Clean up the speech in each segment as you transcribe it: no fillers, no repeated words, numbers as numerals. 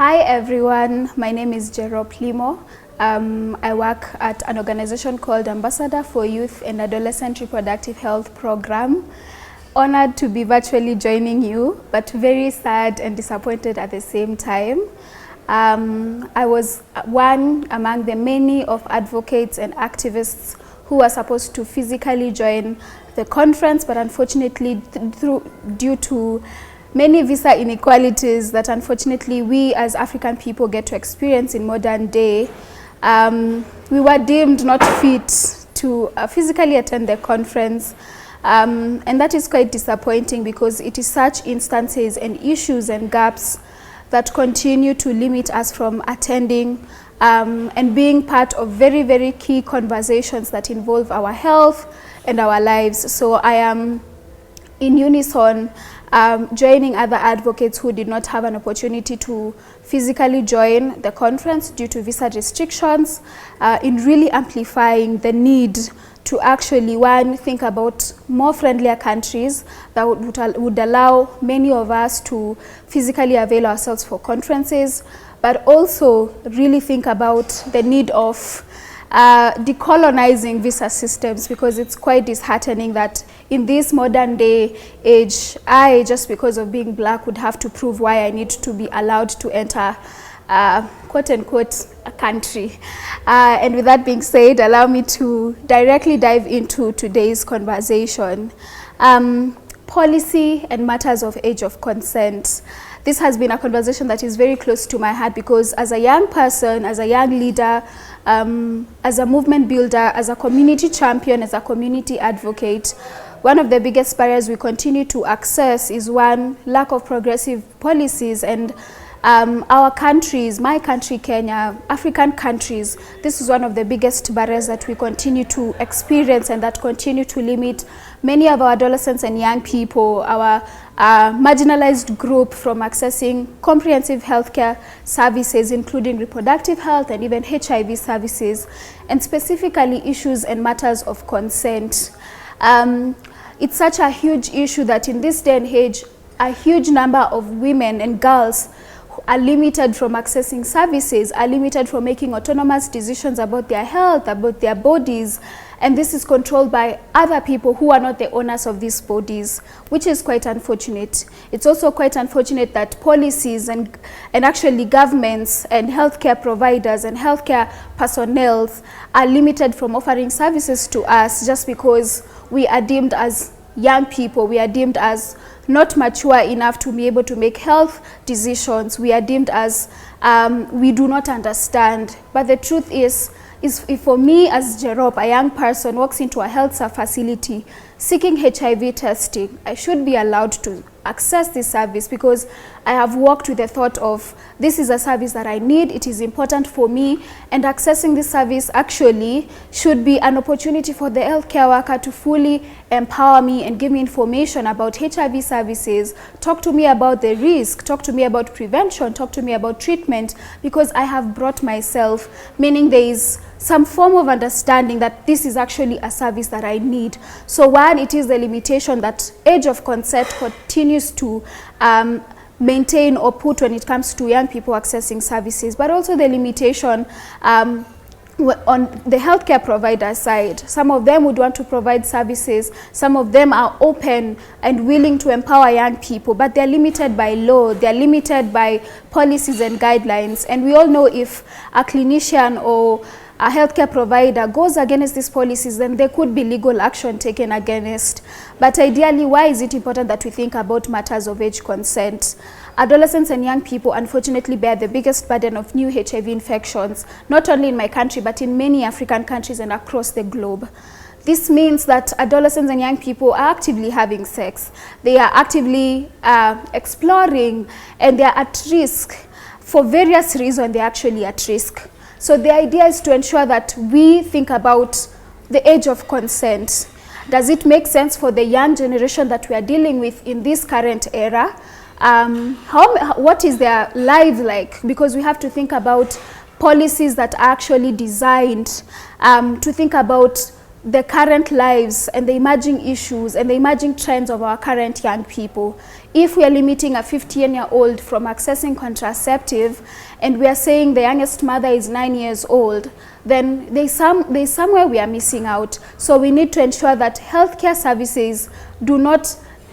Hi everyone, my name is Jerop Limo. I work at an organization called Ambassador for Youth and Adolescent Reproductive Health Program. Honored to be virtually joining you, but very sad and disappointed at the same time. I was one among the many of advocates and activists who were supposed to physically join the conference, but unfortunately due to many visa inequalities that unfortunately we as African people get to experience in modern day, we were deemed not fit to physically attend the conference. And that is quite disappointing because it is such instances and issues and gaps that continue to limit us from attending and being part of very, very key conversations that involve our health and our lives. So I am in unison joining other advocates who did not have an opportunity to physically join the conference due to visa restrictions in really amplifying the need to actually, one, think about more friendlier countries that would allow many of us to physically avail ourselves for conferences, but also really think about the need of decolonizing visa systems, because it's quite disheartening that in this modern day age, I, just because of being black, would have to prove why I need to be allowed to enter quote-unquote a country. And with that being said, allow me to directly dive into today's conversation. Policy and matters of age of consent. This has been a conversation that is very close to my heart because as a young person, as a young leader, as a movement builder, as a community champion, as a community advocate, one of the biggest barriers we continue to access is one, lack of progressive policies. And our countries, my country, Kenya, African countries, this is one of the biggest barriers that we continue to experience and that continue to limit many of our adolescents and young people, our marginalized group, from accessing comprehensive healthcare services, including reproductive health and even HIV services, and specifically issues and matters of consent. It's such a huge issue that in this day and age, a huge number of women and girls are limited from accessing services, are limited from making autonomous decisions about their health, about their bodies, and this is controlled by other people who are not the owners of these bodies, which is quite unfortunate. It's also quite unfortunate that policies and actually governments and healthcare providers and healthcare personnel are limited from offering services to us just because we are deemed as young people, we are deemed as not mature enough to be able to make health decisions. We are deemed as we do not understand. But the truth is if for me as Jerop, a young person, walks into a health facility seeking HIV testing, I should be allowed to access this service because I have walked with the thought of this is a service that I need, it is important for me, and accessing this service actually should be an opportunity for the healthcare worker to fully empower me and give me information about HIV services, talk to me about the risk, talk to me about prevention, talk to me about treatment, because I have brought myself, meaning there is some form of understanding that this is actually a service that I need. So one, it is the limitation that age of consent continues to maintain or put when it comes to young people accessing services, but also the limitation on the healthcare provider side. Some of them would want to provide services, some of them are open and willing to empower young people, but they're limited by law, they're limited by policies and guidelines. And we all know if a clinician or a healthcare provider goes against these policies, then there could be legal action taken against. But ideally, why is it important that we think about matters of age consent? Adolescents and young people unfortunately bear the biggest burden of new HIV infections, not only in my country, but in many African countries and across the globe. This means that adolescents and young people are actively having sex. They are actively exploring, and they are at risk. For various reasons, they're actually at risk. So the idea is to ensure that we think about the age of consent. Does it make sense for the young generation that we are dealing with in this current era? What is their life like? Because we have to think about policies that are actually designed to think about the current lives and the emerging issues and the emerging trends of our current young people. If we are limiting a 15-year-old from accessing contraceptive and we are saying the youngest mother is 9 years old, then there's somewhere we are missing out. So we need to ensure that healthcare services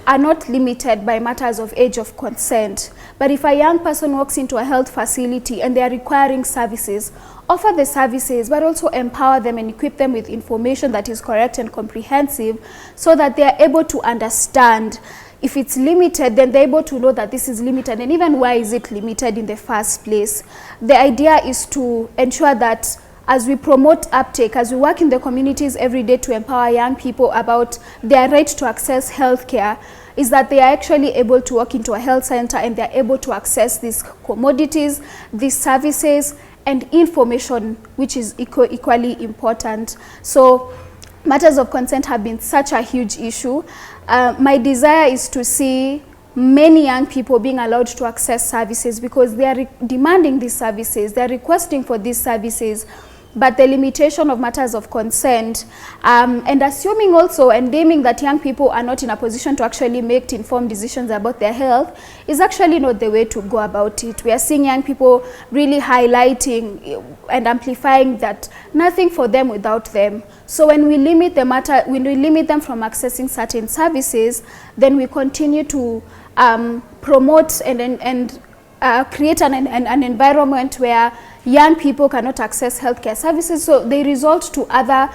are not limited by matters of age of consent. But if a young person walks into a health facility and they are requiring services, offer the services, but also empower them and equip them with information that is correct and comprehensive so that they are able to understand. If it's limited, then they're able to know that this is limited, and even why is it limited in the first place. The idea is to ensure that as we promote uptake, as we work in the communities every day to empower young people about their right to access healthcare, is that they are actually able to walk into a health center and they're able to access these commodities, these services, and information, which is equally important. So matters of consent have been such a huge issue. My desire is to see many young people being allowed to access services because they are demanding these services, they are requesting for these services. But the limitation of matters of consent and assuming also and deeming that young people are not in a position to actually make informed decisions about their health is actually not the way to go about it. We are seeing young people really highlighting and amplifying that nothing for them without them. So when we limit them from accessing certain services, then we continue to promote and create an environment where young people cannot access healthcare services, so they resort to other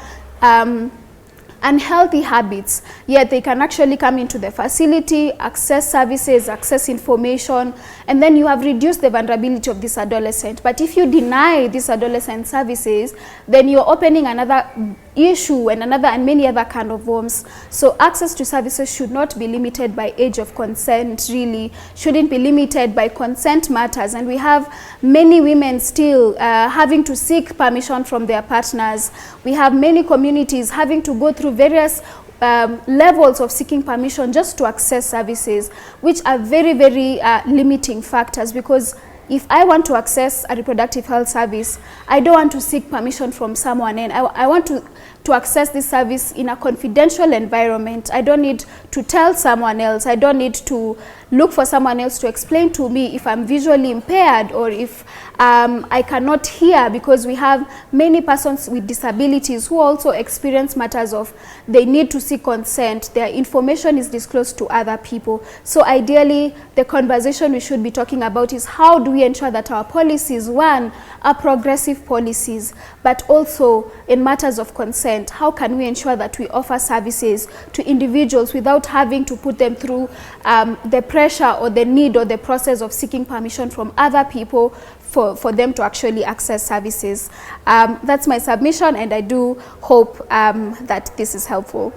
unhealthy habits, yet they can actually come into the facility, access services, access information, and then you have reduced the vulnerability of this adolescent. But if you deny this adolescent services, then you're opening another issue and many other kind of worms. So access to services should not be limited by age of consent, really shouldn't be limited by consent matters. And we have many women still having to seek permission from their partners. We have many communities having to go through various levels of seeking permission just to access services, which are very, very limiting factors, because if I want to access a reproductive health service, I don't want to seek permission from someone, and I want to access this service in a confidential environment. I don't need to tell someone else. I don't need to look for someone else to explain to me if I'm visually impaired or if I cannot hear, because we have many persons with disabilities who also experience matters of they need to seek consent. Their information is disclosed to other people. So ideally, the conversation we should be talking about is how do we ensure that our policies, one, are progressive policies, but also in matters of consent, how can we ensure that we offer services to individuals without having to put them through the pressure or the need or the process of seeking permission from other people for them to actually access services. That's my submission, and I do hope that this is helpful.